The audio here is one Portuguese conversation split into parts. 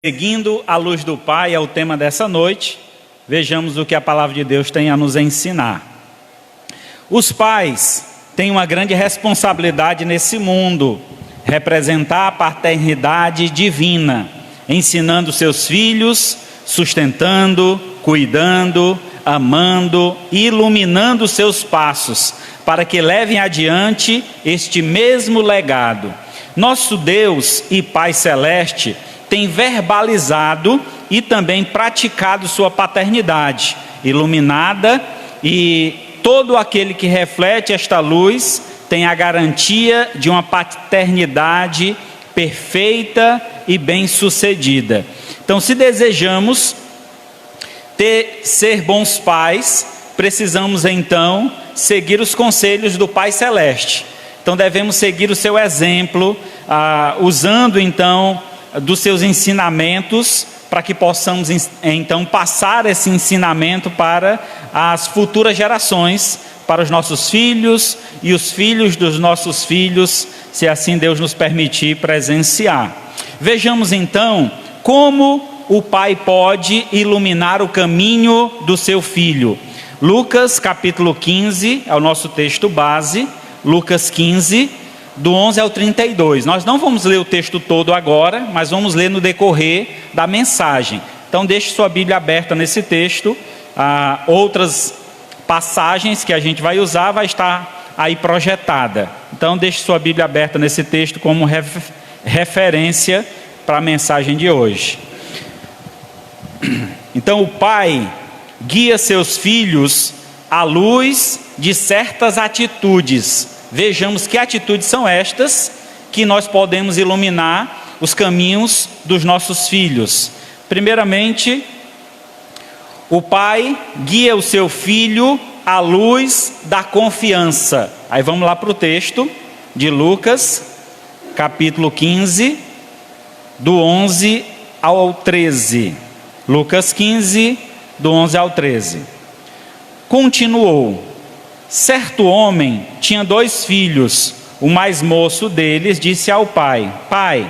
Seguindo a luz do Pai é o tema dessa noite. Vejamos o que a palavra de Deus tem a nos ensinar. Os pais têm uma grande responsabilidade nesse mundo, representar a paternidade divina, ensinando seus filhos, sustentando, cuidando, amando e iluminando seus passos, para que levem adiante este mesmo legado. Nosso Deus e Pai Celeste tem verbalizado e também praticado sua paternidade iluminada, e todo aquele que reflete esta luz tem a garantia de uma paternidade perfeita e bem-sucedida. Então, se desejamos ser bons pais, precisamos então seguir os conselhos do Pai Celeste. Então devemos seguir o seu exemplo, usando então dos seus ensinamentos, para que possamos então passar esse ensinamento para as futuras gerações, para os nossos filhos e os filhos dos nossos filhos, se assim Deus nos permitir presenciar. Vejamos então como o pai pode iluminar o caminho do seu filho. Lucas capítulo 15 é o nosso texto base. Lucas 15, do 11 ao 32. Nós não vamos ler o texto todo agora, mas vamos ler no decorrer da mensagem. Então deixe sua Bíblia aberta nesse texto. Outras passagens que a gente vai usar vai estar aí projetada. Então deixe sua Bíblia aberta nesse texto como referência para a mensagem de hoje. Então o pai guia seus filhos à luz de certas atitudes. Vejamos que atitudes são estas que nós podemos iluminar os caminhos dos nossos filhos. Primeiramente, o pai guia o seu filho à luz da confiança. Aí vamos lá para o texto de Lucas, capítulo 15, do 11 ao 13. Lucas 15, do 11 ao 13. Continuou: certo homem tinha 2 filhos. O mais moço deles disse ao pai: Pai,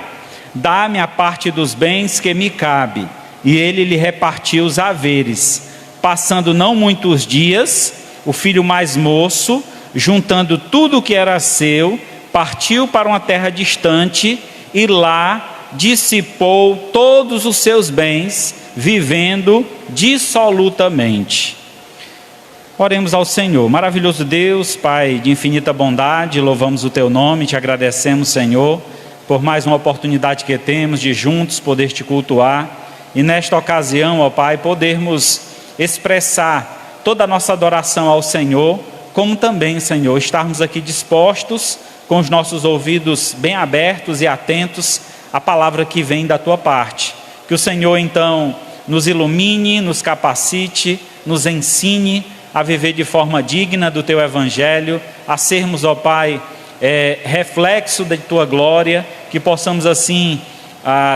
dá-me a parte dos bens que me cabe. E ele lhe repartiu os haveres. Passando não muitos dias, o filho mais moço, juntando tudo o que era seu, partiu para uma terra distante e lá dissipou todos os seus bens, vivendo dissolutamente. Oremos ao Senhor. Maravilhoso Deus, Pai de infinita bondade, louvamos o Teu nome, te agradecemos, Senhor, por mais uma oportunidade que temos de juntos poder te cultuar, e nesta ocasião, ó Pai, podermos expressar toda a nossa adoração ao Senhor, como também, Senhor, estarmos aqui dispostos, com os nossos ouvidos bem abertos e atentos à palavra que vem da Tua parte. Que o Senhor então nos ilumine, nos capacite, nos ensine a viver de forma digna do Teu Evangelho, a sermos, ó Pai, reflexo da Tua glória, que possamos assim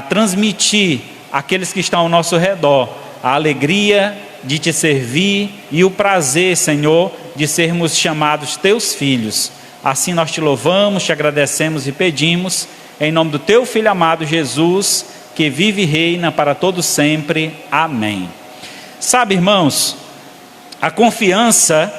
transmitir àqueles que estão ao nosso redor a alegria de Te servir e o prazer, Senhor, de sermos chamados Teus filhos. Assim nós Te louvamos, Te agradecemos e pedimos, em nome do Teu Filho amado Jesus, que vive e reina para todo sempre. Amém. Sabe, irmãos, a confiança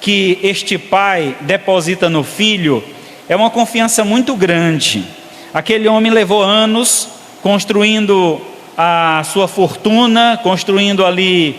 que este pai deposita no filho é uma confiança muito grande. Aquele homem levou anos construindo a sua fortuna, construindo ali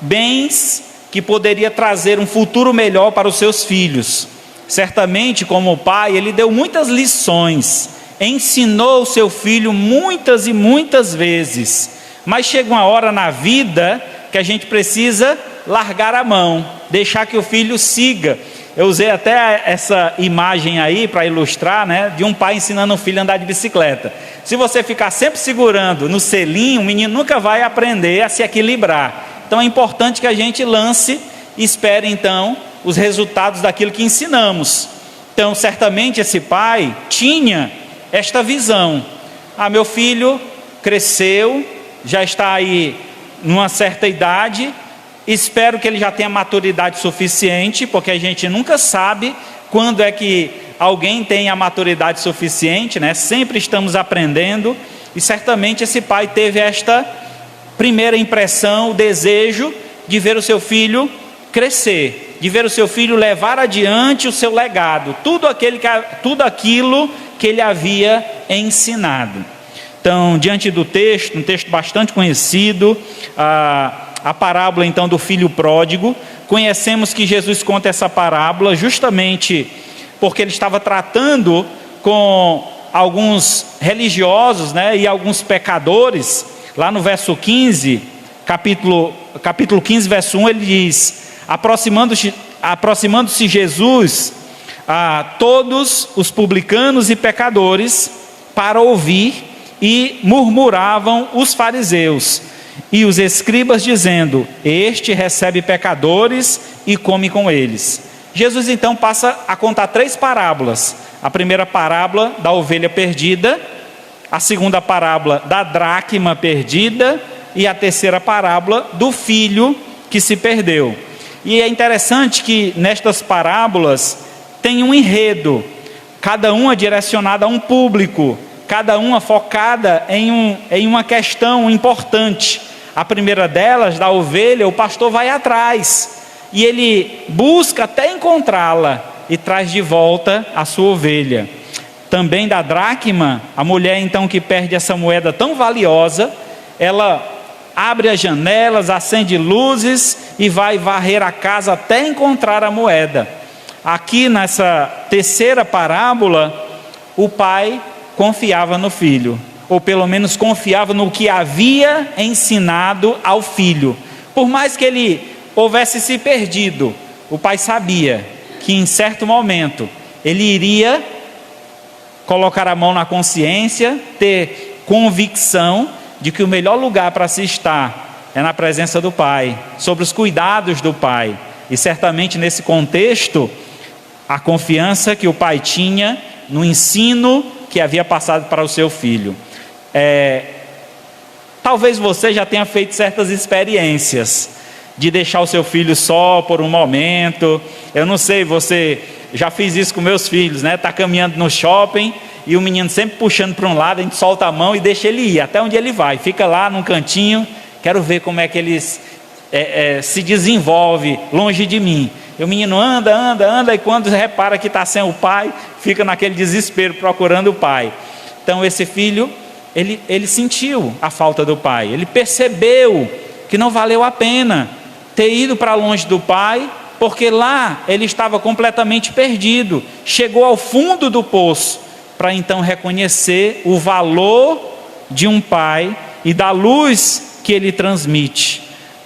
bens que poderia trazer um futuro melhor para os seus filhos. Certamente, como pai, ele deu muitas lições, ensinou o seu filho muitas e muitas vezes, mas chega uma hora na vida que a gente precisa largar a mão, deixar que o filho siga. Eu usei até essa imagem aí para ilustrar, né, de um pai ensinando um filho a andar de bicicleta. Se você ficar sempre segurando no selinho, o menino nunca vai aprender a se equilibrar. Então é importante que a gente lance e espere então os resultados daquilo que ensinamos. Então certamente esse pai tinha esta visão: meu filho cresceu, já está aí numa certa idade, espero que ele já tenha maturidade suficiente, porque a gente nunca sabe quando é que alguém tem a maturidade suficiente, né? Sempre estamos aprendendo, E certamente esse pai teve esta primeira impressão, o desejo de ver o seu filho crescer, de ver o seu filho levar adiante o seu legado, tudo aquilo que ele havia ensinado. Então, diante do texto, um texto bastante conhecido, a parábola então do filho pródigo, conhecemos que Jesus conta essa parábola justamente porque ele estava tratando com alguns religiosos, e alguns pecadores. Lá no verso 15, capítulo 15, verso 1, ele diz: aproximando-se Jesus a todos os publicanos e pecadores para ouvir, e murmuravam os fariseus e os escribas, dizendo: este recebe pecadores e come com eles. Jesus então passa a contar 3 parábolas. A primeira parábola da ovelha perdida, a segunda parábola da dracma perdida e a terceira parábola do filho que se perdeu. E é interessante que nestas parábolas tem um enredo, cada uma direcionada a um público, cada uma focada em uma questão importante. A primeira delas, da ovelha, o pastor vai atrás e ele busca até encontrá-la e traz de volta a sua ovelha. Também da dracma, a mulher então que perde essa moeda tão valiosa, ela abre as janelas, acende luzes e vai varrer a casa até encontrar a moeda. Aqui nessa terceira parábola, o pai confiava no filho, ou pelo menos confiava no que havia ensinado ao filho. Por mais que ele houvesse se perdido, o pai sabia que em certo momento ele iria colocar a mão na consciência, ter convicção de que o melhor lugar para se estar é na presença do pai, sobre os cuidados do pai. E certamente nesse contexto, a confiança que o pai tinha no ensino que havia passado para o seu filho. Talvez você já tenha feito certas experiências de deixar o seu filho só por um momento. Eu não sei, você já fiz isso com meus filhos, tá caminhando no shopping e o menino sempre puxando para um lado, a gente solta a mão e deixa ele ir, até onde ele vai, fica lá num cantinho, quero ver como é que ele se desenvolve longe de mim. E o menino anda, e quando repara que está sem o pai, fica naquele desespero procurando o pai. Então esse filho, ele sentiu a falta do pai, ele percebeu que não valeu a pena ter ido para longe do pai, porque lá ele estava completamente perdido. Chegou ao fundo do poço, para então reconhecer o valor de um pai e da luz que ele transmite.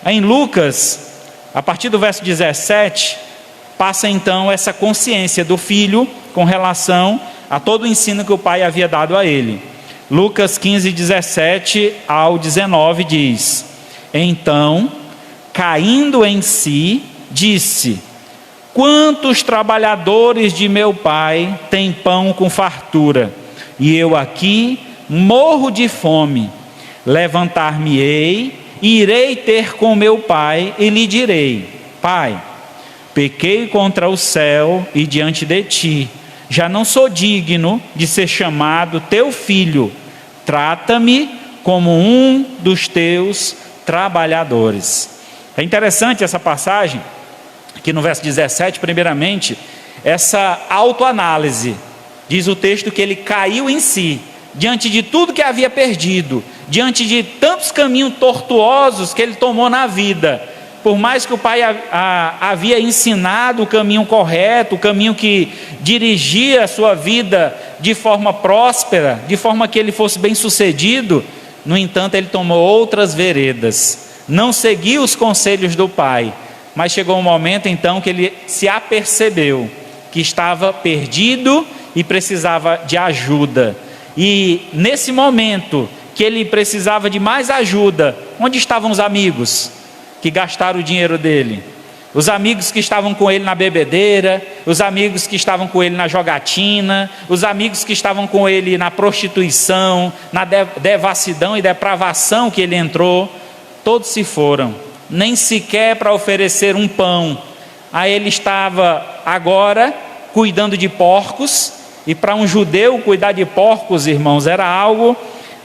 Em Lucas, a partir do verso 17, passa então essa consciência do filho com relação a todo o ensino que o pai havia dado a ele. Lucas 15, 17 ao 19 diz: então, caindo em si, disse: quantos trabalhadores de meu pai têm pão com fartura, e eu aqui morro de fome. Levantar-me-ei, irei ter com meu pai e lhe direi: pai, pequei contra o céu e diante de ti, já não sou digno de ser chamado teu filho, trata-me como um dos teus trabalhadores. É interessante essa passagem, aqui no verso 17, primeiramente, essa autoanálise. Diz o texto que ele caiu em si, diante de tudo que havia perdido, diante de tantos caminhos tortuosos que ele tomou na vida. Por mais que o pai havia ensinado o caminho correto, o caminho que dirigia a sua vida de forma próspera, de forma que ele fosse bem sucedido, no entanto ele tomou outras veredas, não seguiu os conselhos do pai. Mas chegou um momento então que ele se apercebeu que estava perdido e precisava de ajuda. E nesse momento que ele precisava de mais ajuda, onde estavam os amigos que gastaram o dinheiro dele? Os amigos que estavam com ele na bebedeira, os amigos que estavam com ele na jogatina, os amigos que estavam com ele na prostituição, na devassidão e depravação que ele entrou, todos se foram, nem sequer para oferecer um pão. Aí ele estava agora cuidando de porcos, e para um judeu cuidar de porcos, irmãos, era algo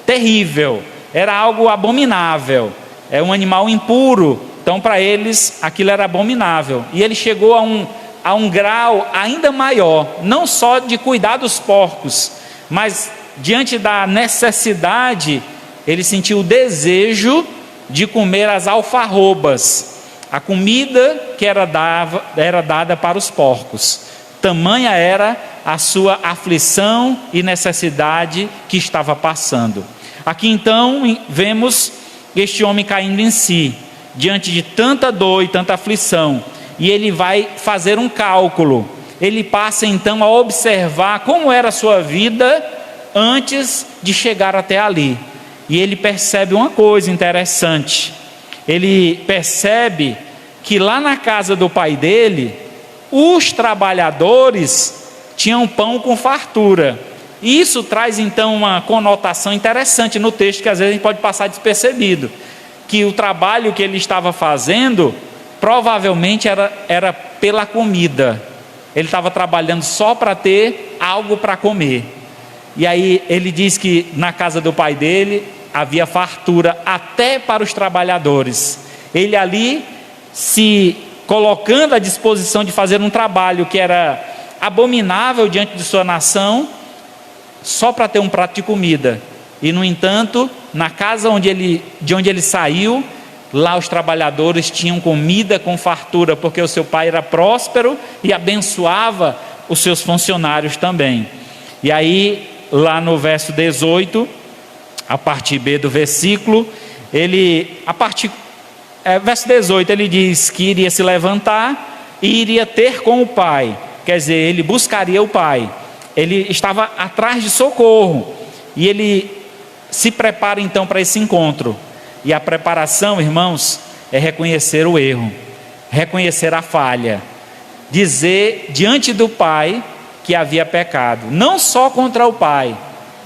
terrível, era algo abominável, é um animal impuro, então para eles aquilo era abominável. E ele chegou a um grau ainda maior, não só de cuidar dos porcos, mas diante da necessidade, ele sentiu o desejo de comer as alfarrobas, a comida que era dada para os porcos. Tamanha era a sua aflição e necessidade que estava passando. Aqui então vemos este homem caindo em si, diante de tanta dor e tanta aflição, e ele vai fazer um cálculo. Ele passa então a observar como era a sua vida antes de chegar até ali. E ele percebe uma coisa interessante. Ele percebe que lá na casa do pai dele, os trabalhadores tinham pão com fartura. E isso traz então uma conotação interessante no texto, que às vezes a gente pode passar despercebido. Que o trabalho que ele estava fazendo, provavelmente era pela comida. Ele estava trabalhando só para ter algo para comer. E aí ele diz que na casa do pai dele havia fartura até para os trabalhadores. Ele ali se colocando à disposição de fazer um trabalho que era abominável diante de sua nação, só para ter um prato de comida. E no entanto, na casa de onde ele saiu, lá os trabalhadores tinham comida com fartura, porque o seu pai era próspero e abençoava os seus funcionários também. E aí, lá no verso 18, a parte B do versículo, verso 18, ele diz que iria se levantar e iria ter com o pai. Quer dizer, ele buscaria o pai. Ele estava atrás de socorro. E ele se prepara então para esse encontro. E a preparação, irmãos, é reconhecer o erro, reconhecer a falha, dizer diante do pai que havia pecado, não só contra o pai,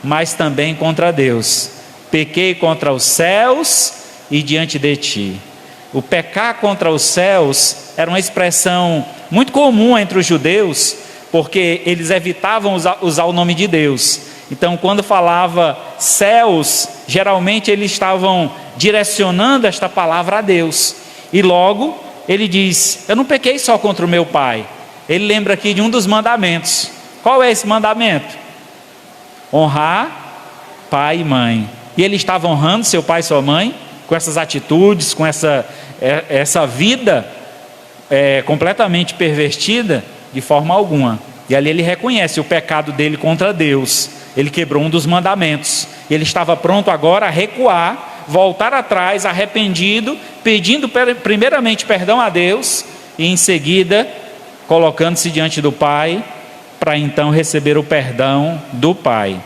mas também contra Deus. Pequei contra os céus e diante de ti. O pecar contra os céus era uma expressão muito comum entre os judeus, porque eles evitavam usar o nome de Deus. Então, quando falava céus, geralmente eles estavam direcionando esta palavra a Deus. E logo, ele diz, eu não pequei só contra o meu pai. Ele lembra aqui de um dos mandamentos. Qual é esse mandamento? Honrar pai e mãe. E ele estava honrando seu pai e sua mãe, com essas atitudes, com essa vida completamente pervertida, de forma alguma. E ali ele reconhece o pecado dele contra Deus. Ele quebrou um dos mandamentos. Ele estava pronto agora a recuar, voltar atrás, arrependido, pedindo primeiramente perdão a Deus e em seguida colocando-se diante do Pai para então receber o perdão do Pai.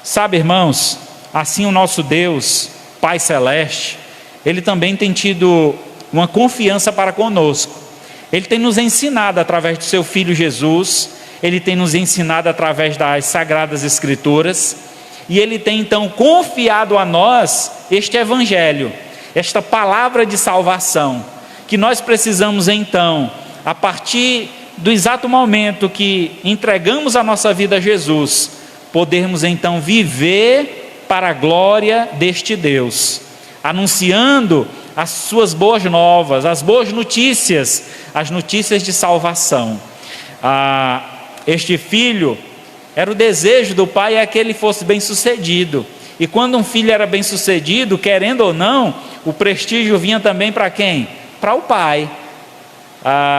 Sabe, irmãos, assim o nosso Deus, Pai Celeste, Ele também tem tido uma confiança para conosco. Ele tem nos ensinado através do seu Filho Jesus, Ele tem nos ensinado através das Sagradas Escrituras, e Ele tem então confiado a nós este Evangelho, esta palavra de salvação, que nós precisamos então, a partir do exato momento que entregamos a nossa vida a Jesus, podermos então viver para a glória deste Deus, anunciando as suas boas novas, as boas notícias, as notícias de salvação. Este filho, era o desejo do pai é que ele fosse bem sucedido, e quando um filho era bem sucedido, querendo ou não, o prestígio vinha também para quem? Para o pai.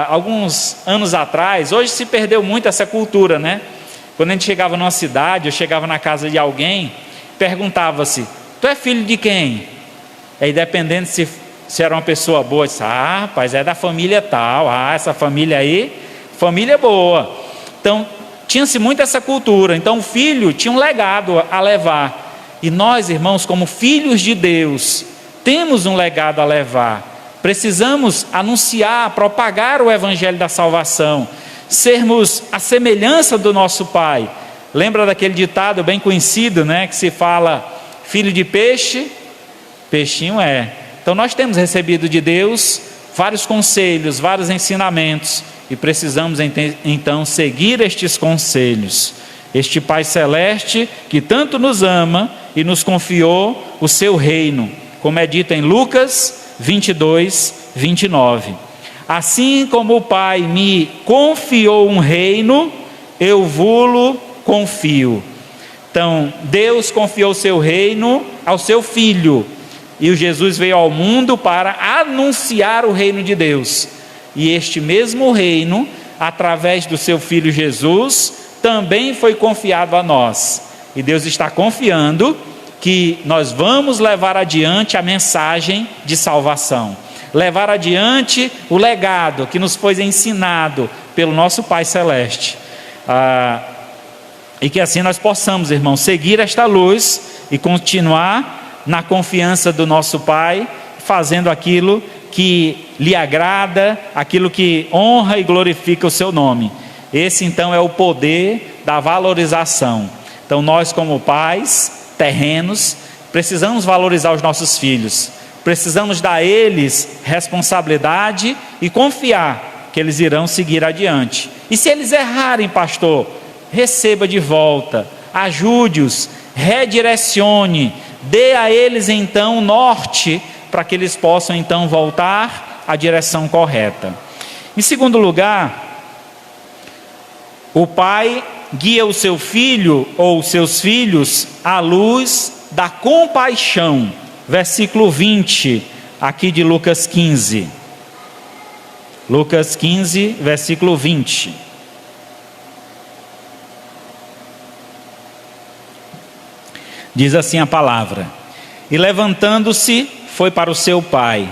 Alguns anos atrás, hoje se perdeu muito essa cultura, né? Quando a gente chegava numa cidade, eu chegava na casa de alguém, perguntava-se, tu é filho de quem? Aí dependendo se era uma pessoa boa, disse, rapaz, é da família tal, essa família aí, família boa. Então, tinha-se muito essa cultura. Então, o filho tinha um legado a levar. E nós, irmãos, como filhos de Deus, temos um legado a levar. Precisamos anunciar, propagar o Evangelho da salvação, sermos a semelhança do nosso Pai. Lembra daquele ditado bem conhecido, né? Que se fala, filho de peixe, peixinho é. Então, nós temos recebido de Deus vários conselhos, vários ensinamentos, e precisamos então seguir estes conselhos. Este Pai Celeste que tanto nos ama e nos confiou o seu reino, como é dito em Lucas 22, 29. Assim como o Pai me confiou um reino, eu vou-lo confio. Então, Deus confiou o seu reino ao seu Filho, e o Jesus veio ao mundo para anunciar o reino de Deus. E este mesmo reino, através do seu Filho Jesus, também foi confiado a nós. E Deus está confiando que nós vamos levar adiante a mensagem de salvação, levar adiante o legado que nos foi ensinado pelo nosso Pai Celeste. E que assim nós possamos, irmãos, seguir esta luz e continuar na confiança do nosso Pai, fazendo aquilo que lhe agrada, aquilo que honra e glorifica o seu nome. Esse então é o poder da valorização. Então nós, como pais terrenos, precisamos valorizar os nossos filhos, precisamos dar a eles responsabilidade e confiar que eles irão seguir adiante. E se eles errarem, pastor, receba de volta, ajude-os, redirecione, dê a eles então norte, para que eles possam então voltar à direção correta. Em segundo lugar, o pai guia o seu filho ou seus filhos à luz da compaixão. Versículo 20, aqui de Lucas 15. Lucas 15, versículo 20. Diz assim a palavra: e levantando-se, foi para o seu pai.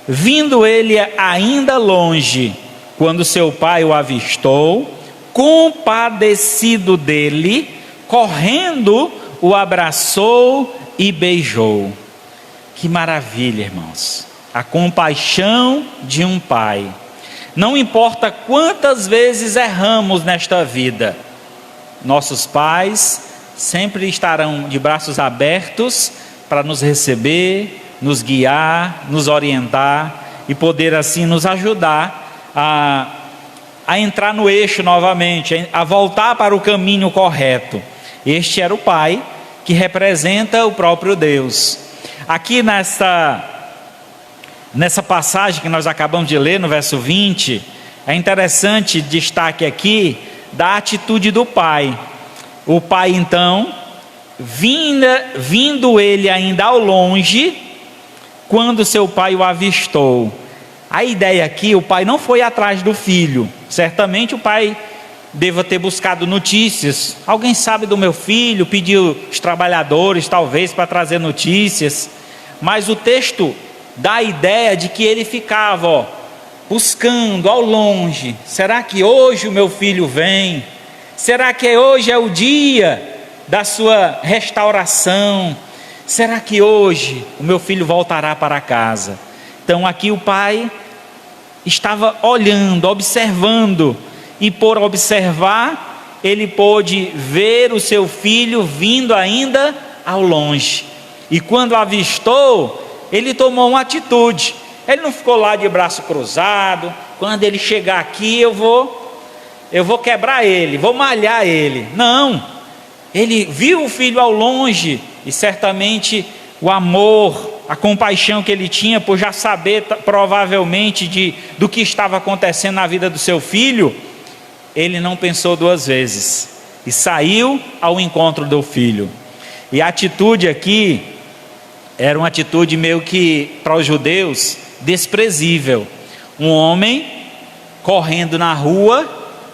Vindo ele ainda longe, quando seu pai o avistou, compadecido dele, correndo, o abraçou e beijou. Que maravilha, irmãos! A compaixão de um pai. Não importa quantas vezes erramos nesta vida, nossos pais sempre estarão de braços abertos para nos receber, nos guiar, nos orientar e poder assim nos ajudar a entrar no eixo novamente, a voltar para o caminho correto. Este era o pai que representa o próprio Deus. Aqui nessa passagem que nós acabamos de ler, no verso 20, é interessante destaque aqui da atitude do pai. O pai então, vindo ele ainda ao longe, quando seu pai o avistou. A ideia aqui, o pai não foi atrás do filho. Certamente o pai deva ter buscado notícias. Alguém sabe do meu filho? Pediu os trabalhadores talvez para trazer notícias. Mas o texto dá a ideia de que ele ficava buscando ao longe. Será que hoje o meu filho vem? Será que hoje é o dia da sua restauração? Será que hoje o meu filho voltará para casa? Então aqui o pai estava olhando, observando, e por observar, ele pôde ver o seu filho vindo ainda ao longe. E quando avistou, ele tomou uma atitude. Ele não ficou lá de braço cruzado: quando ele chegar aqui eu vou quebrar ele, vou malhar ele. Não, ele viu o filho ao longe, e certamente o amor, a compaixão que ele tinha por já saber provavelmente do que estava acontecendo na vida do seu filho, ele não pensou duas vezes e saiu ao encontro do filho. E a atitude aqui era uma atitude meio que, para os judeus, desprezível. Um homem correndo na rua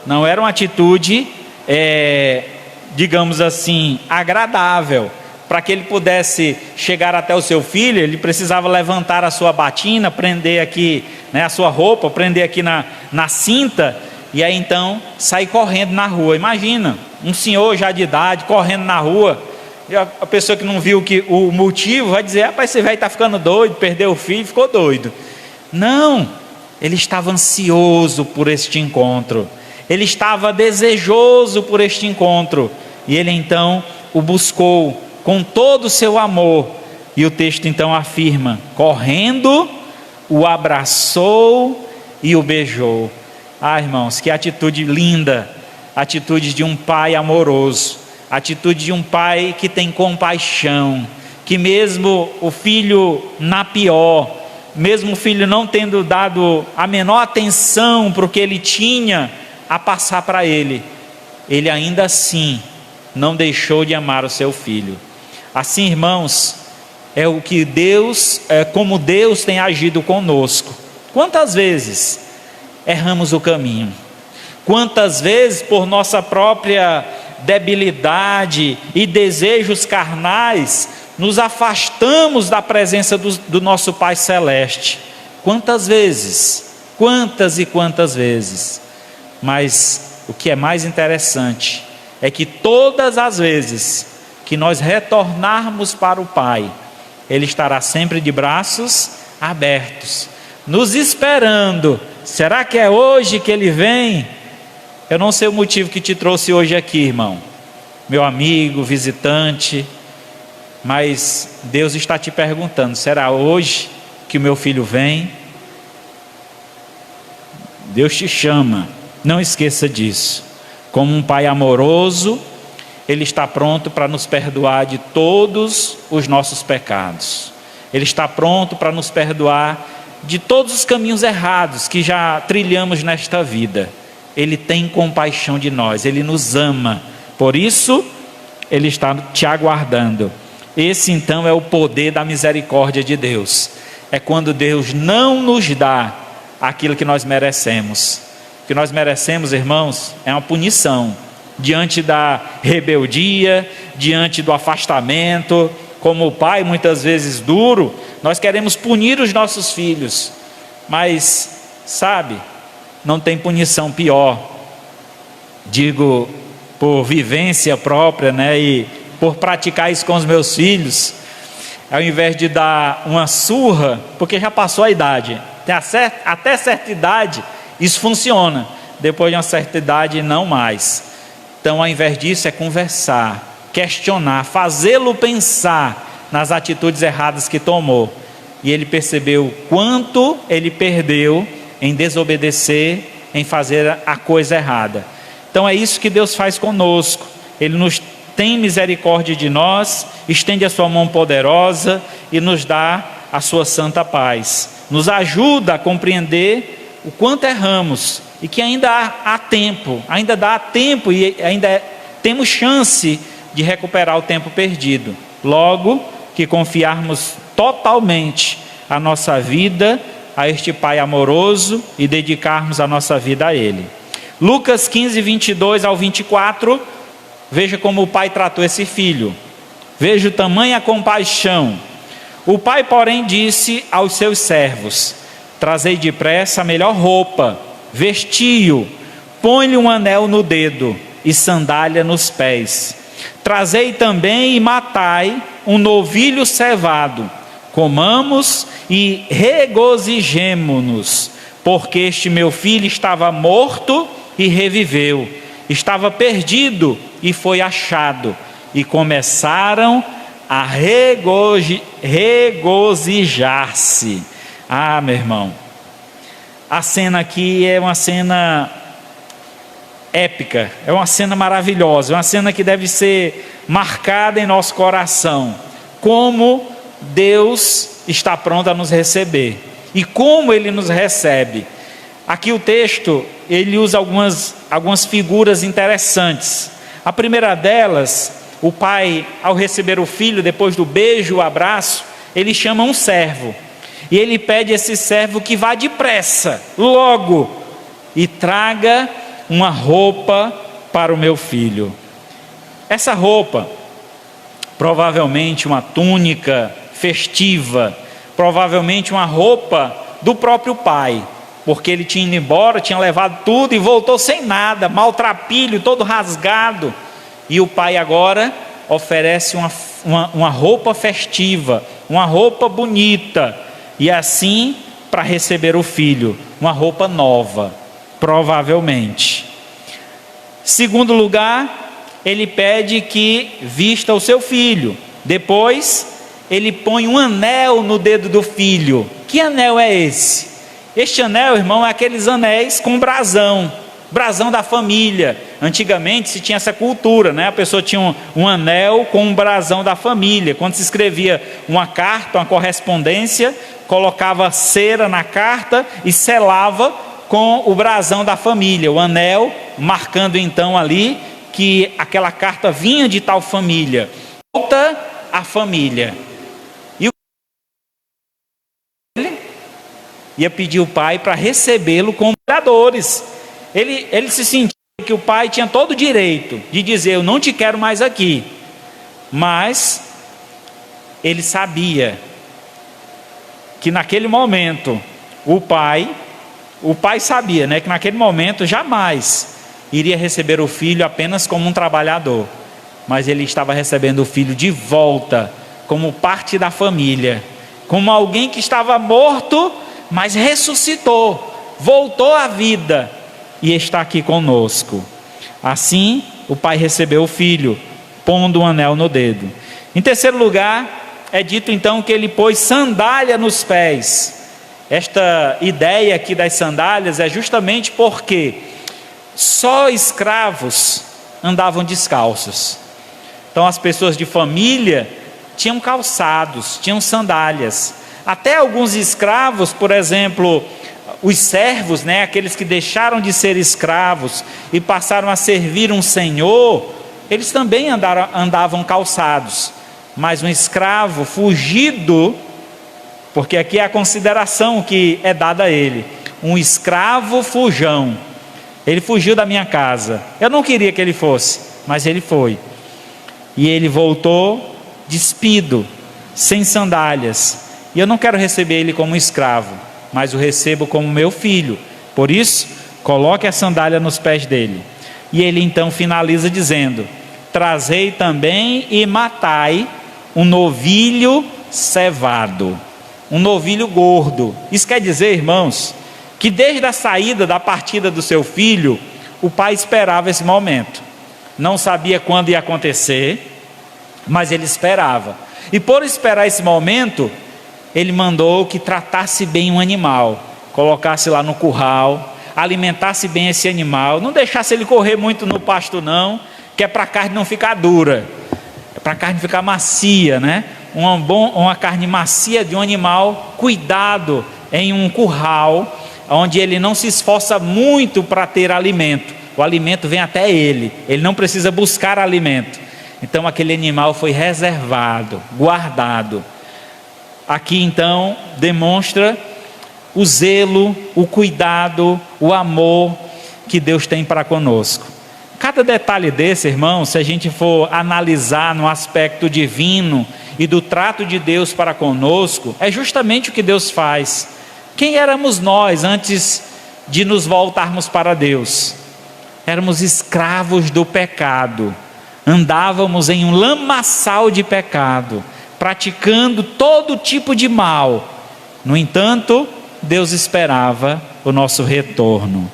não era uma atitude, digamos assim, agradável. Para que ele pudesse chegar até o seu filho, ele precisava levantar a sua batina, prender aqui, a sua roupa, prender aqui na cinta, e aí então sair correndo na rua. Imagina, um senhor já de idade correndo na rua, e a pessoa que não viu o motivo vai dizer: rapaz, esse velho está ficando doido, perdeu o filho, ficou doido. Não, ele estava ansioso por este encontro, ele estava desejoso por este encontro, e ele então o buscou com todo o seu amor. E o texto então afirma: correndo, o abraçou e o beijou. Ah, irmãos, que atitude linda, atitude de um pai amoroso, a atitude de um pai que tem compaixão, que mesmo o filho na pior, mesmo o filho não tendo dado a menor atenção para o que ele tinha a passar para ele, ele ainda assim não deixou de amar o seu filho. Assim, irmãos, é o que Deus, como Deus tem agido conosco. Quantas vezes erramos o caminho? Quantas vezes, por nossa própria debilidade e desejos carnais, nos afastamos da presença do nosso Pai Celeste? Quantas vezes? Quantas e quantas vezes? Mas o que é mais interessante é que todas as vezes que nós retornarmos para o Pai, Ele estará sempre de braços abertos, nos esperando. Será que é hoje que Ele vem? Eu não sei o motivo que te trouxe hoje aqui, irmão, meu amigo, visitante, mas Deus está te perguntando: será hoje que o meu filho vem? Deus te chama, não esqueça disso. Como um pai amoroso, Ele está pronto para nos perdoar de todos os nossos pecados. Ele está pronto para nos perdoar de todos os caminhos errados que já trilhamos nesta vida. Ele tem compaixão de nós, Ele nos ama, por isso Ele está te aguardando. Esse então é o poder da misericórdia de Deus. É quando Deus não nos dá aquilo que nós merecemos. O que nós merecemos, irmãos, é uma punição diante da rebeldia, diante do afastamento. Como o pai, muitas vezes duro, nós queremos punir os nossos filhos, mas sabe, não tem punição pior, digo por vivência própria, e por praticar isso com os meus filhos. Ao invés de dar uma surra, porque já passou a idade, até certa idade isso funciona, depois de uma certa idade não mais. Então, ao invés disso, é conversar, questionar, fazê-lo pensar nas atitudes erradas que tomou. E ele percebeu quanto ele perdeu em desobedecer, em fazer a coisa errada. Então é isso que Deus faz conosco. Ele nos tem misericórdia de nós, estende a sua mão poderosa e nos dá a sua santa paz. Nos ajuda a compreender o quanto erramos e que ainda há tempo, ainda dá tempo e ainda temos chance de recuperar o tempo perdido. Logo que confiarmos totalmente a nossa vida a este Pai amoroso e dedicarmos a nossa vida a Ele. Lucas 15, 22 ao 24, veja como o pai tratou esse filho. Veja o tamanha compaixão. O pai, porém, disse aos seus servos: trazei depressa a melhor roupa, vestiu, põe-lhe um anel no dedo e sandália nos pés. Trazei também e matai um novilho cevado, comamos e regozijemo-nos, porque este meu filho estava morto e reviveu, estava perdido e foi achado. E começaram a regozijar-se. Ah, meu irmão, a cena aqui é uma cena épica, é uma cena maravilhosa, é uma cena que deve ser marcada em nosso coração. Como Deus está pronto a nos receber e como Ele nos recebe. Aqui o texto, ele usa algumas figuras interessantes. A primeira delas, o pai, ao receber o filho, depois do beijo, o abraço, ele chama um servo. E ele pede a esse servo que vá depressa, logo, e traga uma roupa para o meu filho. Essa roupa, provavelmente uma túnica festiva, provavelmente uma roupa do próprio pai, porque ele tinha ido embora, tinha levado tudo e voltou sem nada, maltrapilho, todo rasgado. E o pai agora oferece uma roupa festiva, uma roupa bonita, e assim para receber o filho, uma roupa nova, provavelmente. Segundo lugar, ele pede que vista o seu filho. Depois, ele põe um anel no dedo do filho. Que anel é esse? Este anel, irmão, é aqueles anéis com brasão. Brasão da família. Antigamente se tinha essa cultura, né? A pessoa tinha um anel com um brasão da família. Quando se escrevia uma carta, uma correspondência, colocava cera na carta e selava com o brasão da família, o anel, marcando então ali que aquela carta vinha de tal família. Volta a família. E ele ia pedir o pai para recebê-lo como trabalhadores. Ele se sentia que o pai tinha todo o direito de dizer: eu não te quero mais aqui. Mas ele sabia que naquele momento o pai sabia, né, que naquele momento jamais iria receber o filho apenas como um trabalhador, mas ele estava recebendo o filho de volta como parte da família, como alguém que estava morto, mas ressuscitou, voltou à vida e está aqui conosco. Assim o pai recebeu o filho, pondo um anel no dedo. Em terceiro lugar, é dito então que ele pôs sandália nos pés. Esta ideia aqui das sandálias é justamente porque só escravos andavam descalços. Então as pessoas de família tinham calçados, tinham sandálias. Até alguns escravos, por exemplo, os servos, né, aqueles que deixaram de ser escravos e passaram a servir um senhor, eles também andavam calçados. Mas um escravo fugido, porque aqui é a consideração que é dada a ele, um escravo fujão, ele fugiu da minha casa, eu não queria que ele fosse, mas ele foi, e ele voltou despido, sem sandálias, e eu não quero receber ele como escravo, mas o recebo como meu filho, por isso, coloque a sandália nos pés dele. E ele então finaliza dizendo: trazei também e matai um novilho cevado, um novilho gordo. Isso quer dizer, irmãos, que desde a saída da partida do seu filho, o pai esperava esse momento. Não sabia quando ia acontecer, mas ele esperava. E por esperar esse momento, ele mandou que tratasse bem um animal, colocasse lá no curral, alimentasse bem esse animal, não deixasse ele correr muito no pasto não, que é para a carne não ficar dura, é para a carne ficar macia, né? Uma carne macia de um animal cuidado em um curral, onde ele não se esforça muito para ter alimento, o alimento vem até ele não precisa buscar alimento. Então aquele animal foi reservado, guardado. Aqui então demonstra o zelo, o cuidado, o amor que Deus tem para conosco. Cada detalhe desse, irmão, se a gente for analisar no aspecto divino e do trato de Deus para conosco, é justamente o que Deus faz. Quem éramos nós antes de nos voltarmos para Deus? Éramos escravos do pecado, andávamos em um lamaçal de pecado, praticando todo tipo de mal. No entanto, Deus esperava o nosso retorno.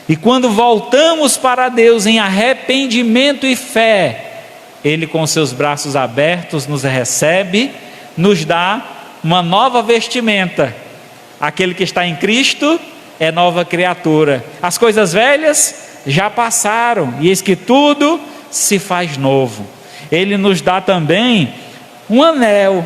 E quando voltamos para Deus em arrependimento e fé, Ele com seus braços abertos nos recebe, nos dá uma nova vestimenta. Aquele que está em Cristo é nova criatura. As coisas velhas já passaram, e eis que tudo se faz novo. Ele nos dá também um anel.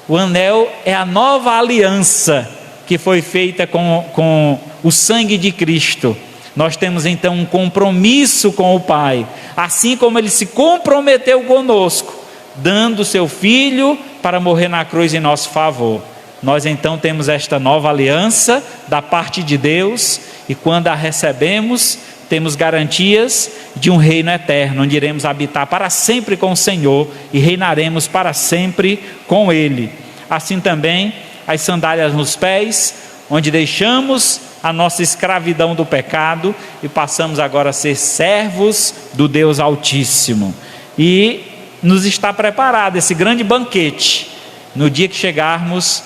O anel é a nova aliança que foi feita com o sangue de Cristo. Nós temos então um compromisso com o Pai, assim como Ele se comprometeu conosco, dando o seu Filho para morrer na cruz em nosso favor. Nós então temos esta nova aliança da parte de Deus, e quando a recebemos, temos garantias de um reino eterno, onde iremos habitar para sempre com o Senhor e reinaremos para sempre com Ele. Assim também as sandálias nos pés, onde deixamos a nossa escravidão do pecado e passamos agora a ser servos do Deus Altíssimo. E nos está preparado esse grande banquete no dia que chegarmos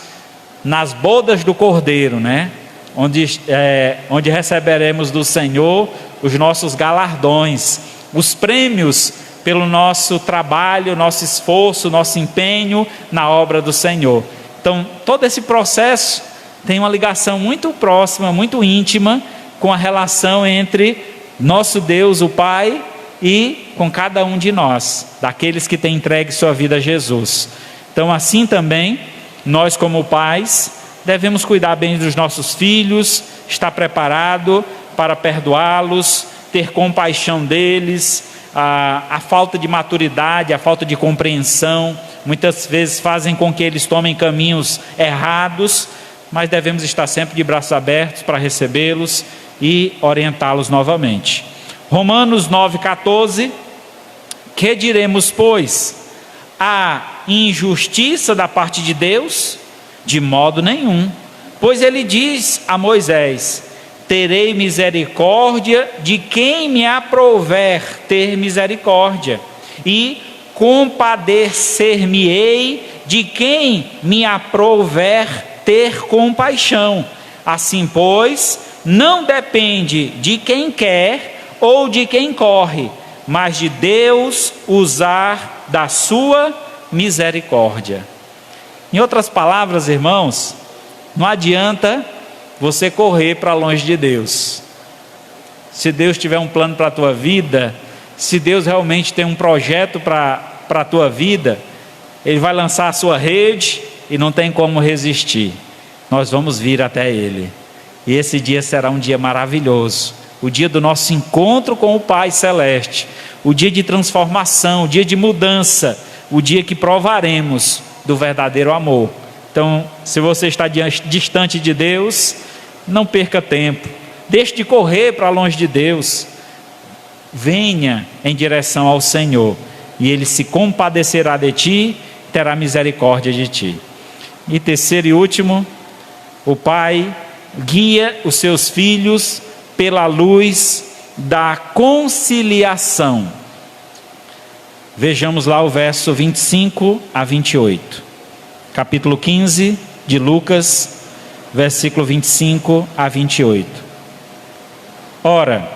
nas bodas do Cordeiro, né? Onde receberemos do Senhor os nossos galardões, os prêmios pelo nosso trabalho, nosso esforço, nosso empenho na obra do Senhor. Então todo esse processo tem uma ligação muito próxima, muito íntima com a relação entre nosso Deus, o Pai, e com cada um de nós, daqueles que têm entregue sua vida a Jesus. Então, assim também, nós como pais, devemos cuidar bem dos nossos filhos, estar preparado para perdoá-los, ter compaixão deles. A falta de maturidade, a falta de compreensão, muitas vezes fazem com que eles tomem caminhos errados, mas devemos estar sempre de braços abertos para recebê-los e orientá-los novamente. Romanos 9,14: que diremos, pois? Há injustiça da parte de Deus? De modo nenhum, pois ele diz a Moisés: terei misericórdia de quem me aprouver ter misericórdia, e compadecer-me-ei de quem me aprouver ter compaixão. Assim, pois, não depende de quem quer ou de quem corre, mas de Deus usar da sua misericórdia. Em outras palavras, irmãos, não adianta você correr para longe de Deus. Se Deus tiver um plano para a tua vida, se Deus realmente tem um projeto para a tua vida, Ele vai lançar a sua rede e não tem como resistir. Nós vamos vir até Ele. E esse dia será um dia maravilhoso. O dia do nosso encontro com o Pai Celeste. O dia de transformação, o dia de mudança. O dia que provaremos do verdadeiro amor. Então, se você está distante de Deus, não perca tempo. Deixe de correr para longe de Deus. Venha em direção ao Senhor, e Ele se compadecerá de ti, terá misericórdia de ti. E terceiro e último, o Pai guia os seus filhos pela luz da conciliação. Vejamos lá o verso 25 a 28. Capítulo 15 de Lucas, versículo 25 a 28. Ora,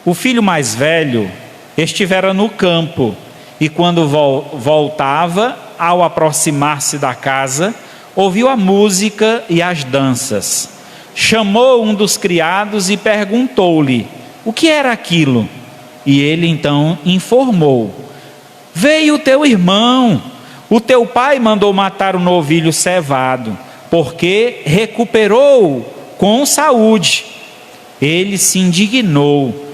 o filho mais velho estivera no campo, e quando voltava, ao aproximar-se da casa, ouviu a música e as danças. Chamou um dos criados e perguntou-lhe o que era aquilo. E ele então informou: veio o teu irmão, o teu pai mandou matar o novilho cevado, porque recuperou com saúde. Ele se indignou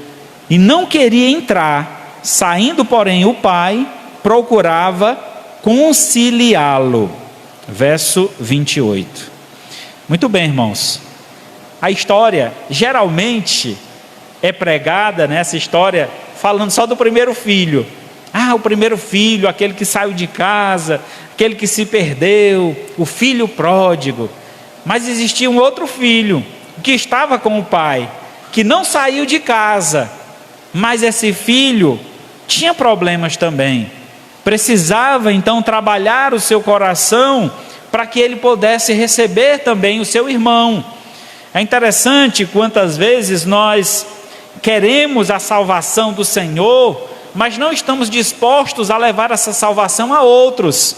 e não queria entrar. Saindo, porém, o pai procurava conciliá-lo. Verso 28. Muito bem, irmãos. A história geralmente é pregada, nessa história, falando só do primeiro filho. O primeiro filho, aquele que saiu de casa, aquele que se perdeu, o filho pródigo. Mas existia um outro filho, que estava com o pai, que não saiu de casa, mas esse filho tinha problemas também. Precisava então trabalhar o seu coração para que ele pudesse receber também o seu irmão. É interessante quantas vezes nós queremos a salvação do Senhor, mas não estamos dispostos a levar essa salvação a outros.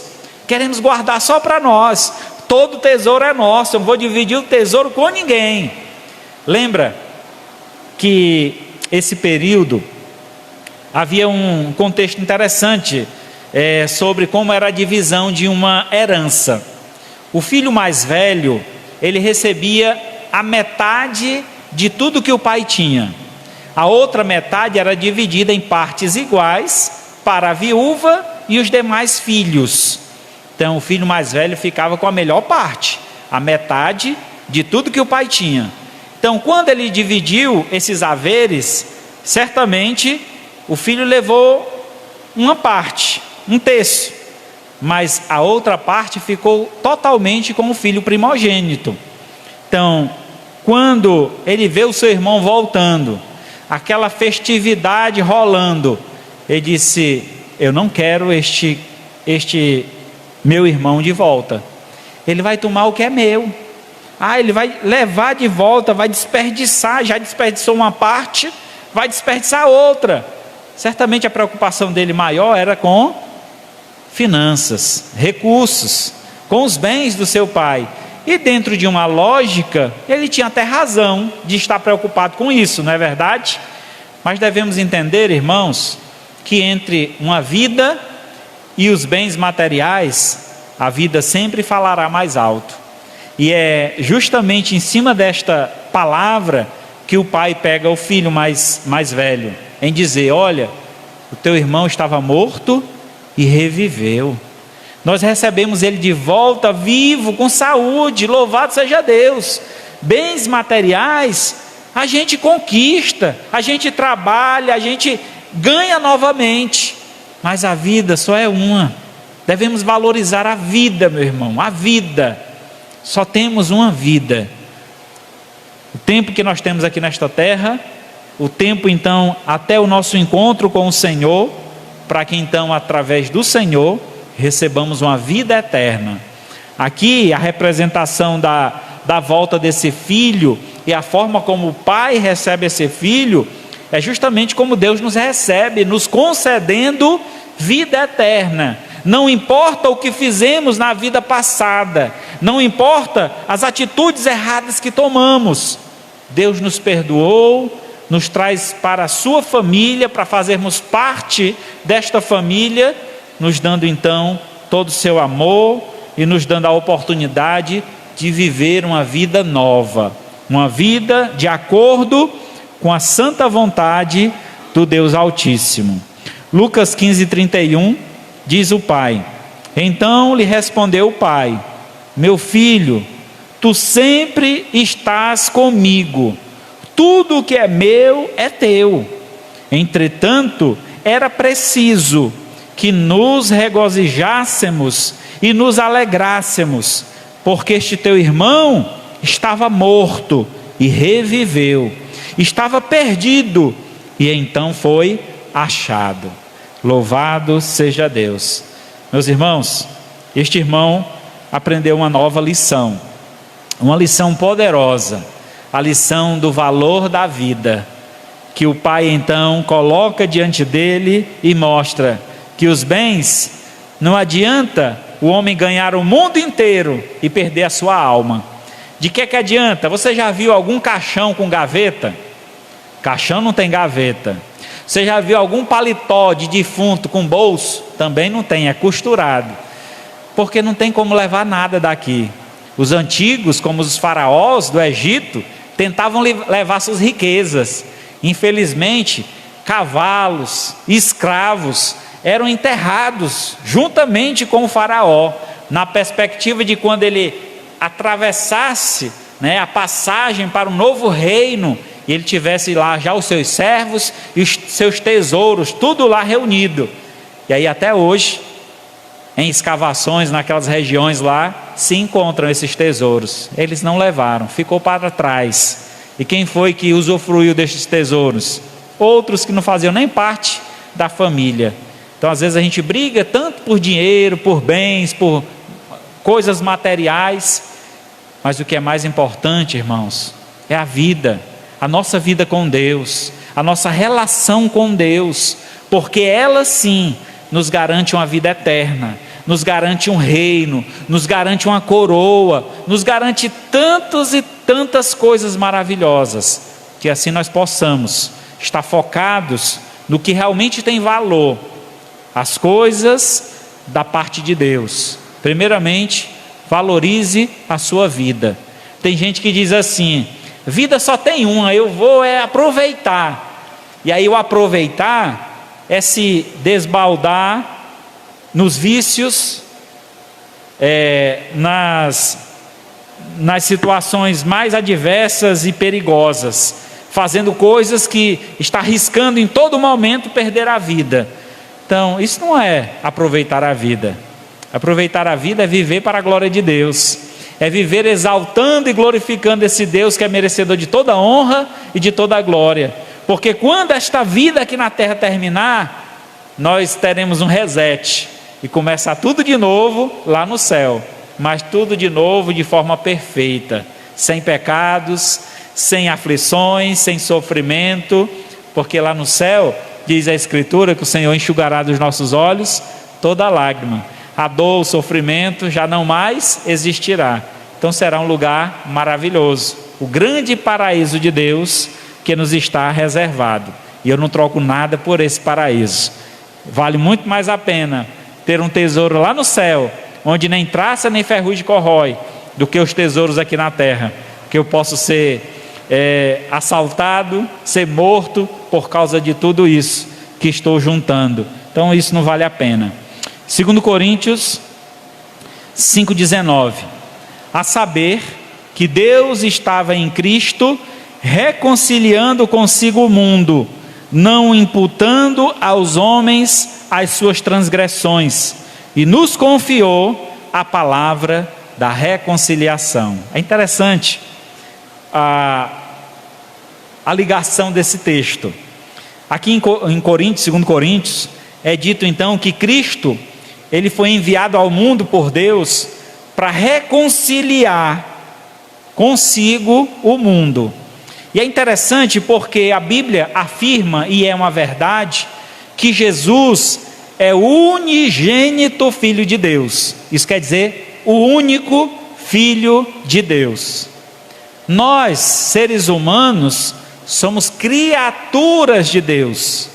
Queremos guardar só para nós. Todo tesouro é nosso, eu não vou dividir o tesouro com ninguém. Lembra que esse período havia um contexto interessante sobre como era a divisão de uma herança. O filho mais velho, ele recebia a metade de tudo que o pai tinha. A outra metade era dividida em partes iguais para a viúva e os demais filhos. Então o filho mais velho ficava com a melhor parte, a metade de tudo que o pai tinha. Então quando ele dividiu esses haveres, certamente o filho levou uma parte, um terço, mas a outra parte ficou totalmente com o filho primogênito. Então, quando ele vê o seu irmão voltando, aquela festividade rolando, ele disse: eu não quero este meu irmão de volta. Ele vai tomar o que é meu. Ele vai levar de volta, vai desperdiçar, já desperdiçou uma parte, vai desperdiçar outra. Certamente a preocupação dele maior era com finanças, recursos, com os bens do seu pai. E dentro de uma lógica, ele tinha até razão de estar preocupado com isso, não é verdade? Mas devemos entender, irmãos, que entre uma vida e os bens materiais, a vida sempre falará mais alto. E é justamente em cima desta palavra que o pai pega o filho mais velho, em dizer: olha, o teu irmão estava morto e reviveu. Nós recebemos ele de volta vivo, com saúde, louvado seja Deus. Bens materiais a gente conquista, a gente trabalha, a gente ganha novamente, mas a vida só é uma. Devemos valorizar a vida, meu irmão, a vida. Só temos uma vida. O tempo que nós temos aqui nesta terra, o tempo então até o nosso encontro com o Senhor, para que então através do Senhor recebamos uma vida eterna. Aqui a representação da volta desse filho e a forma como o pai recebe esse filho é justamente como Deus nos recebe, nos concedendo vida eterna. Não importa o que fizemos na vida passada, não importa as atitudes erradas que tomamos, Deus nos perdoou, nos traz para a sua família, para fazermos parte desta família, nos dando então todo o seu amor e nos dando a oportunidade de viver uma vida nova, uma vida de acordo com a santa vontade do Deus Altíssimo. Lucas 15:31 diz o pai: então lhe respondeu o pai: meu filho, tu sempre estás comigo, tudo o que é meu é teu. Entretanto, era preciso que nos regozijássemos e nos alegrássemos, porque este teu irmão estava morto e reviveu, estava perdido e então foi achado. Louvado seja Deus. Meus irmãos, este irmão aprendeu uma nova lição, uma lição poderosa, a lição do valor da vida, que o pai então coloca diante dele e mostra que os bens, não adianta o homem ganhar o mundo inteiro e perder a sua alma. De que adianta? Você já viu algum caixão com gaveta? Caixão não tem gaveta. Você já viu algum paletó de defunto com bolso? Também não tem, é costurado, porque não tem como levar nada daqui. Os antigos, como os faraós do Egito, tentavam levar suas riquezas. Infelizmente, cavalos, escravos eram enterrados juntamente com o faraó, na perspectiva de quando ele atravessasse, a passagem para um novo reino, e ele tivesse lá já os seus servos e os seus tesouros, tudo lá reunido. E aí até hoje, em escavações naquelas regiões lá, se encontram esses tesouros. Eles não levaram, ficou para trás. E quem foi que usufruiu destes tesouros? Outros que não faziam nem parte da família. Então às vezes a gente briga tanto por dinheiro, por bens, por coisas materiais, mas o que é mais importante, irmãos, é a vida, a nossa vida com Deus, a nossa relação com Deus, porque ela sim nos garante uma vida eterna, nos garante um reino, nos garante uma coroa, nos garante tantas e tantas coisas maravilhosas, que assim nós possamos estar focados no que realmente tem valor, as coisas da parte de Deus. Primeiramente, valorize a sua vida. Tem gente que diz assim: vida só tem uma, eu vou aproveitar. E aí o aproveitar é se desbaldar nos vícios, nas situações mais adversas e perigosas, fazendo coisas que está arriscando em todo momento perder a vida. Então isso não é aproveitar a vida. Aproveitar a vida é viver para a glória de Deus, é viver exaltando e glorificando esse Deus que é merecedor de toda honra e de toda glória, porque quando esta vida aqui na terra terminar, nós teremos um reset e começar tudo de novo lá no céu, mas tudo de novo de forma perfeita, sem pecados, sem aflições, sem sofrimento, porque lá no céu diz a Escritura que o Senhor enxugará dos nossos olhos toda lágrima. A dor, o sofrimento já não mais existirá. então será um lugar maravilhoso, o grande paraíso de Deus que nos está reservado. E eu não troco nada por esse paraíso. Vale muito mais a pena ter um tesouro lá no céu, onde nem traça nem ferrugem corrói, do que os tesouros aqui na terra, que eu posso ser assaltado, ser morto por causa de tudo isso que estou juntando. Então isso não vale a pena. 2 Coríntios 5,19, a saber que Deus estava em Cristo reconciliando consigo o mundo, não imputando aos homens as suas transgressões, e nos confiou a palavra da reconciliação. É interessante a ligação desse texto. Aqui em Coríntios, 2 Coríntios, é dito então que Cristo, ele foi enviado ao mundo por Deus para reconciliar consigo o mundo. E é interessante porque a Bíblia afirma, e é uma verdade, que Jesus é o unigênito Filho de Deus. Isso quer dizer, o único Filho de Deus. Nós, seres humanos, somos criaturas de Deus.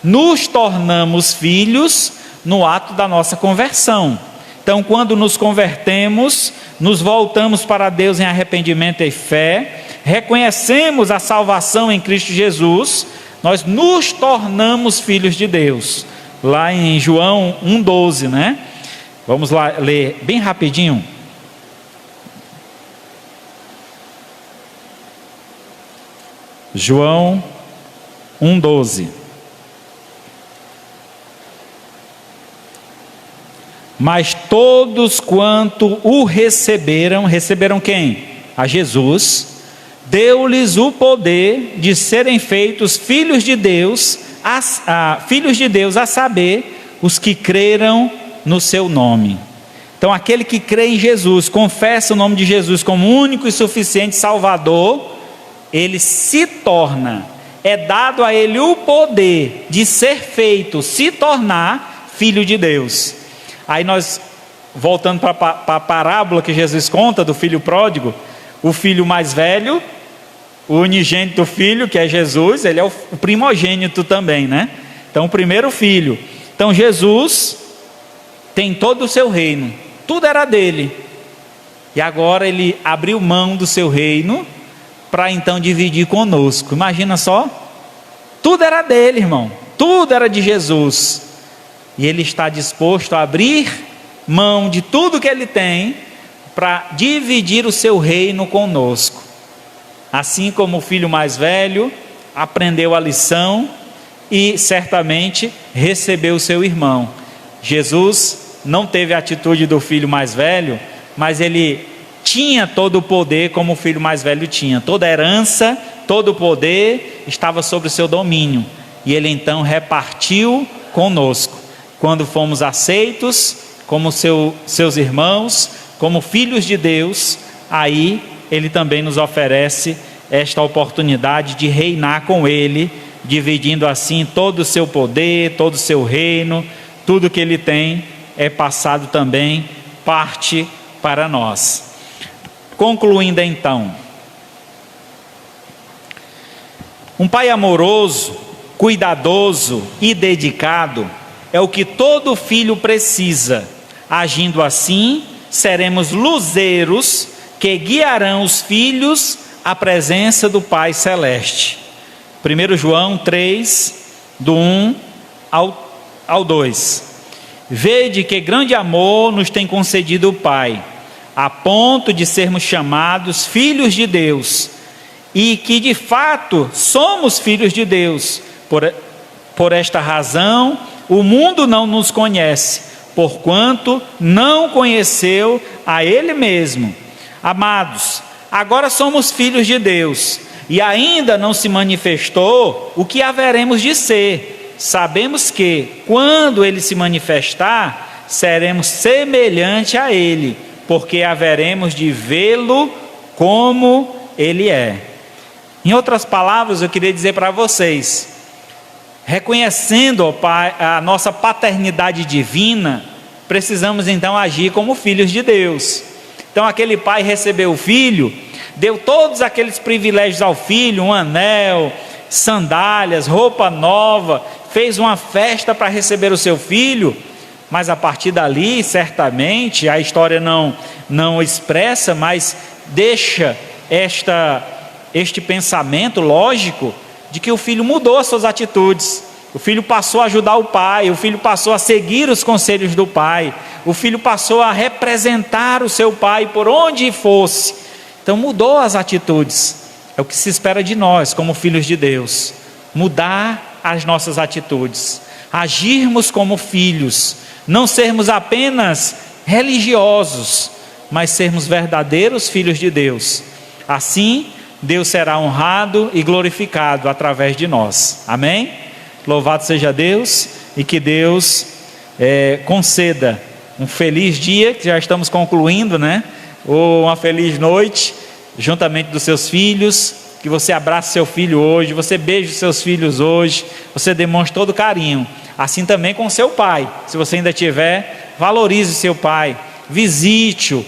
Nos tornamos filhos no ato da nossa conversão. Então, quando nos convertemos, nos voltamos para Deus em arrependimento e fé, reconhecemos a salvação em Cristo Jesus, nós nos tornamos filhos de Deus. Lá em João 1,12, né? Vamos lá ler bem rapidinho. João 1,12. Mas todos quanto o receberam, receberam quem? A Jesus, deu-lhes o poder de serem feitos filhos de Deus, a saber, os que creram no seu nome. Então aquele que crê em Jesus, confessa o nome de Jesus como único e suficiente Salvador, ele se torna, é dado a ele o poder de ser feito, se tornar filho de Deus. Aí nós, voltando para a parábola que Jesus conta do filho pródigo, o filho mais velho, o unigênito filho, que é Jesus, ele é o primogênito também, né? Então o primeiro filho. Então Jesus tem todo o seu reino, tudo era dele, e agora ele abriu mão do seu reino, para então dividir conosco. Imagina só, tudo era dele, irmão, tudo era de Jesus, e ele está disposto a abrir mão de tudo que ele tem, para dividir o seu reino conosco. Assim como o filho mais velho aprendeu a lição, e certamente recebeu o seu irmão. Jesus não teve a atitude do filho mais velho, mas ele tinha todo o poder como o filho mais velho tinha. Toda a herança, todo o poder estava sobre o seu domínio, e ele então repartiu conosco. Quando fomos aceitos como seus irmãos, como filhos de Deus, aí ele também nos oferece esta oportunidade de reinar com ele, dividindo assim todo o seu poder, todo o seu reino, tudo que ele tem é passado também, parte para nós. Concluindo então, um pai amoroso, cuidadoso e dedicado é o que todo filho precisa. Agindo assim, seremos luzeiros que guiarão os filhos à presença do Pai Celeste. 1 João 3, do 1 ao 2. Vede que grande amor nos tem concedido o Pai, a ponto de sermos chamados filhos de Deus, e que de fato somos filhos de Deus. Por esta razão, o mundo não nos conhece, porquanto não conheceu a Ele mesmo. Amados, agora somos filhos de Deus, e ainda não se manifestou o que haveremos de ser. Sabemos que, quando Ele se manifestar, seremos semelhante a Ele, porque haveremos de vê-lo como Ele é. Em outras palavras, eu queria dizer para vocês, reconhecendo, ó Pai, a nossa paternidade divina, precisamos então agir como filhos de Deus. Então aquele pai recebeu o filho, deu todos aqueles privilégios ao filho, um anel, sandálias, roupa nova, fez uma festa para receber o seu filho, mas a partir dali, certamente, a história não expressa, mas deixa este pensamento lógico de que o filho mudou as suas atitudes. O filho passou a ajudar o pai, o filho passou a seguir os conselhos do pai, o filho passou a representar o seu pai por onde fosse. Então mudou as atitudes. É o que se espera de nós como filhos de Deus, mudar as nossas atitudes, agirmos como filhos, não sermos apenas religiosos, mas sermos verdadeiros filhos de Deus. Assim Deus será honrado e glorificado através de nós. Amém? Louvado seja Deus, e que Deus conceda um feliz dia, que já estamos concluindo, né? Ou uma feliz noite, juntamente dos seus filhos, que você abrace seu filho hoje, você beije os seus filhos hoje, você demonstre todo carinho, assim também com seu pai, se você ainda tiver, valorize o seu pai, visite-o,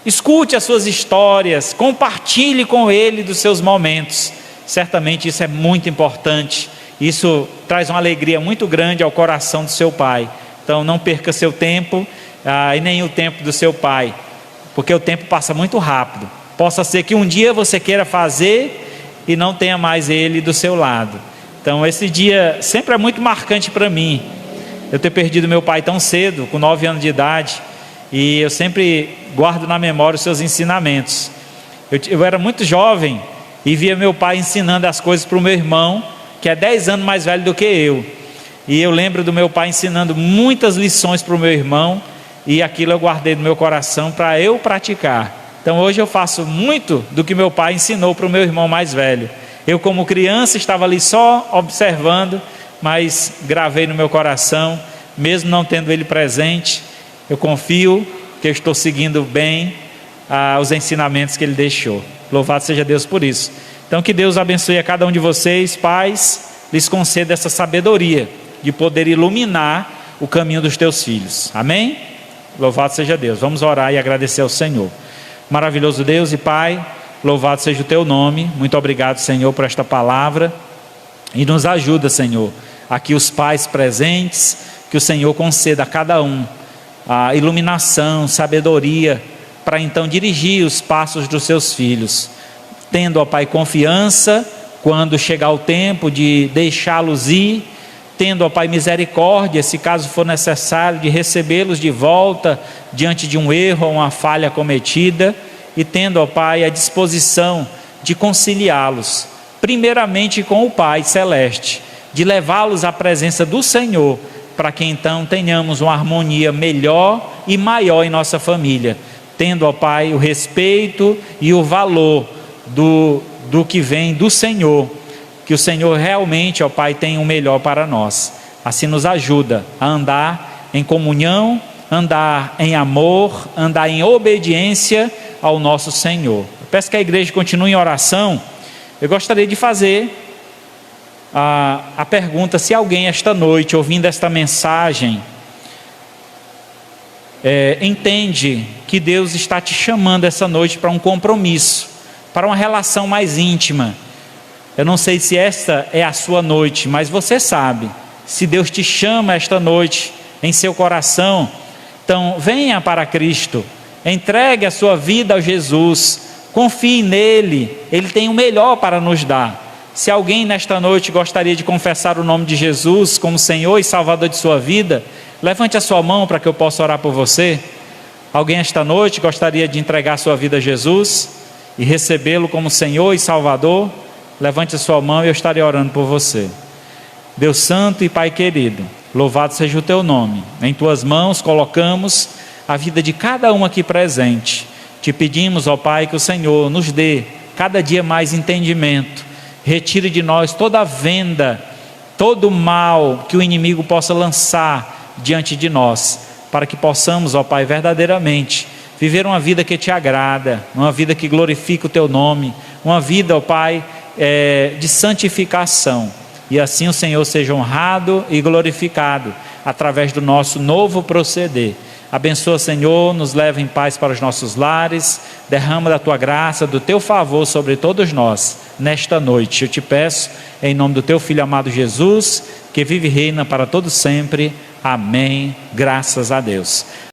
escute as suas histórias, compartilhe com ele dos seus momentos. Certamente isso é muito importante, isso traz uma alegria muito grande ao coração do seu pai. Então não perca seu tempo e nem o tempo do seu pai, porque o tempo passa muito rápido. Possa ser que um dia você queira fazer e não tenha mais ele do seu lado. Então esse dia sempre é muito marcante para mim, eu ter perdido meu pai tão cedo, com 9 anos de idade, e eu sempre guardo na memória os seus ensinamentos. Eu era muito jovem e via meu pai ensinando as coisas para o meu irmão, que é 10 anos mais velho do que eu. E eu lembro do meu pai ensinando muitas lições para o meu irmão, e aquilo eu guardei no meu coração para eu praticar. Então hoje eu faço muito do que meu pai ensinou para o meu irmão mais velho. Eu, como criança, estava ali só observando, mas gravei no meu coração, mesmo não tendo ele presente. Eu confio que eu estou seguindo bem os ensinamentos que ele deixou. Louvado seja Deus por isso. Então que Deus abençoe a cada um de vocês, pais, lhes conceda essa sabedoria de poder iluminar o caminho dos teus filhos. Amém? Louvado seja Deus. Vamos orar e agradecer ao Senhor. Maravilhoso Deus e Pai, louvado seja o teu nome. Muito obrigado, Senhor, por esta palavra, e nos ajuda, Senhor, aqui os pais presentes, que o Senhor conceda a cada um a iluminação, sabedoria, para então dirigir os passos dos seus filhos, tendo, ó Pai, confiança quando chegar o tempo de deixá-los ir, tendo, ó Pai, misericórdia, se caso for necessário, de recebê-los de volta diante de um erro ou uma falha cometida, e tendo, ó Pai, a disposição de conciliá-los, primeiramente com o Pai Celeste, de levá-los à presença do Senhor, para que então tenhamos uma harmonia melhor e maior em nossa família, tendo, ó Pai, o respeito e o valor do que vem do Senhor, que o Senhor realmente, ó Pai, tem o melhor para nós. Assim nos ajuda a andar em comunhão, andar em amor, andar em obediência ao nosso Senhor. Eu peço que a igreja continue em oração. Eu gostaria de fazer a pergunta: se alguém esta noite, ouvindo esta mensagem, entende que Deus está te chamando essa noite para um compromisso, para uma relação mais íntima. Eu não sei se esta é a sua noite, mas você sabe, se Deus te chama esta noite em seu coração, então venha para Cristo, entregue a sua vida a Jesus, confie nele, ele tem o melhor para nos dar. Se alguém nesta noite gostaria de confessar o nome de Jesus como Senhor e Salvador de sua vida, levante a sua mão para que eu possa orar por você. Alguém esta noite gostaria de entregar sua vida a Jesus e recebê-lo como Senhor e Salvador? Levante a sua mão e eu estarei orando por você. Deus Santo e Pai querido, louvado seja o teu nome. Em tuas mãos colocamos a vida de cada um aqui presente. Te pedimos, ó Pai, que o Senhor nos dê cada dia mais entendimento. Retire de nós toda a venda, todo o mal que o inimigo possa lançar diante de nós, para que possamos, ó Pai, verdadeiramente viver uma vida que te agrada, uma vida que glorifica o teu nome, uma vida, ó Pai, de santificação, e assim o Senhor seja honrado e glorificado através do nosso novo proceder. Abençoa, Senhor, nos leva em paz para os nossos lares, derrama da tua graça, do teu favor sobre todos nós, nesta noite. Eu te peço, em nome do teu Filho amado Jesus, que vive e reina para todo sempre. Amém. Graças a Deus.